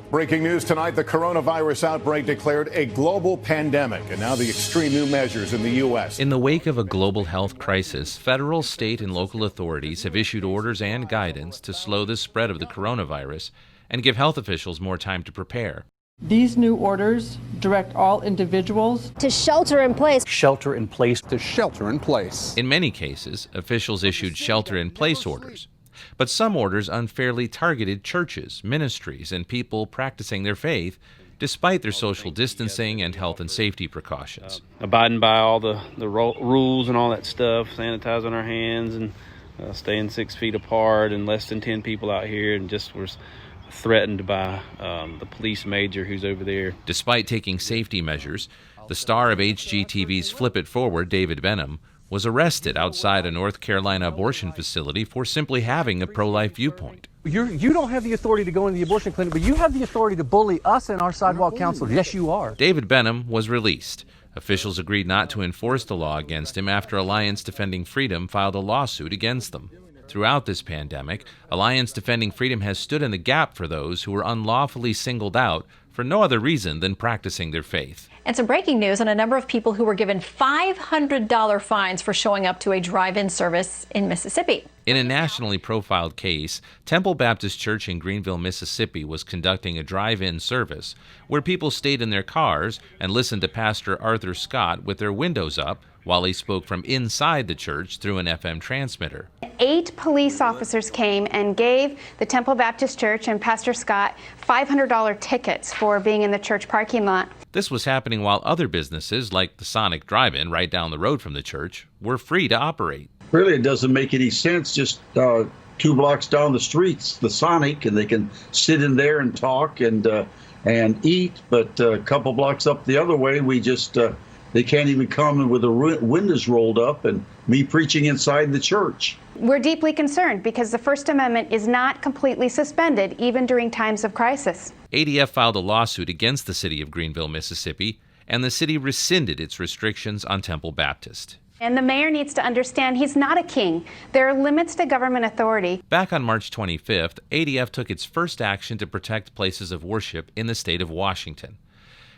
Breaking news tonight, the coronavirus outbreak declared a global pandemic, and now the extreme new measures in the U.S. In the wake of a global health crisis, federal, state, and local authorities have issued orders and guidance to slow the spread of the coronavirus and give health officials more time to prepare. These new orders direct all individuals to shelter in place. Shelter in place. To shelter in place. In many cases, officials issued shelter-in-place orders. But some orders unfairly targeted churches, ministries, and people practicing their faith, despite their social distancing and health and safety precautions. Abiding by all the rules and all that stuff, sanitizing our hands and staying 6 feet apart and less than 10 people out here, and just was threatened by the police major who's over there. Despite taking safety measures, the star of HGTV's Flip It Forward, David Benham, was arrested outside a North Carolina abortion facility for simply having a pro-life viewpoint. You don't have the authority to go into the abortion clinic, but you have the authority to bully us and our sidewalk counselors. Yes, you are. David Benham was released. Officials agreed not to enforce the law against him after Alliance Defending Freedom filed a lawsuit against them. Throughout this pandemic, Alliance Defending Freedom has stood in the gap for those who were unlawfully singled out for no other reason than practicing their faith. And some breaking news on a number of people who were given $500 fines for showing up to a drive-in service in Mississippi. In a nationally profiled case, Temple Baptist Church in Greenville, Mississippi was conducting a drive-in service where people stayed in their cars and listened to Pastor Arthur Scott with their windows up while he spoke from inside the church through an FM transmitter. 8 police officers came and gave the Temple Baptist Church and Pastor Scott $500 tickets for being in the church parking lot. This was happening while other businesses, like the Sonic Drive-In right down the road from the church, were free to operate. Really, it doesn't make any sense. Just 2 blocks down the street's the Sonic, and they can sit in there and talk and eat. But a couple blocks up the other way, they can't even come with the windows rolled up and me preaching inside the church. We're deeply concerned because the First Amendment is not completely suspended, even during times of crisis. ADF filed a lawsuit against the city of Greenville, Mississippi, and the city rescinded its restrictions on Temple Baptist. And the mayor needs to understand he's not a king. There are limits to government authority. Back on March 25th, ADF took its first action to protect places of worship in the state of Washington.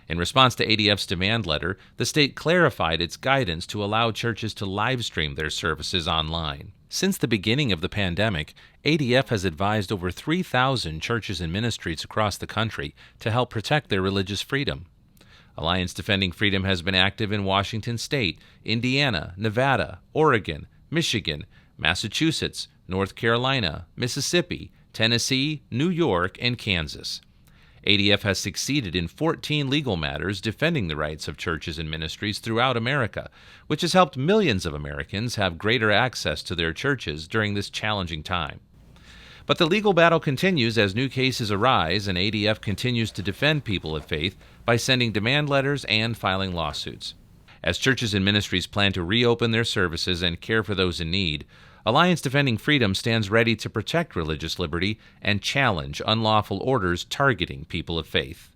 In response to ADF's demand letter, the state clarified its guidance to allow churches to live stream their services online. Since the beginning of the pandemic, ADF has advised over 3,000 churches and ministries across the country to help protect their religious freedom. Alliance Defending Freedom has been active in Washington State, Indiana, Nevada, Oregon, Michigan, Massachusetts, North Carolina, Mississippi, Tennessee, New York, and Kansas. ADF has succeeded in 14 legal matters defending the rights of churches and ministries throughout America, which has helped millions of Americans have greater access to their churches during this challenging time. But the legal battle continues as new cases arise, and ADF continues to defend people of faith by sending demand letters and filing lawsuits. As churches and ministries plan to reopen their services and care for those in need, Alliance Defending Freedom stands ready to protect religious liberty and challenge unlawful orders targeting people of faith.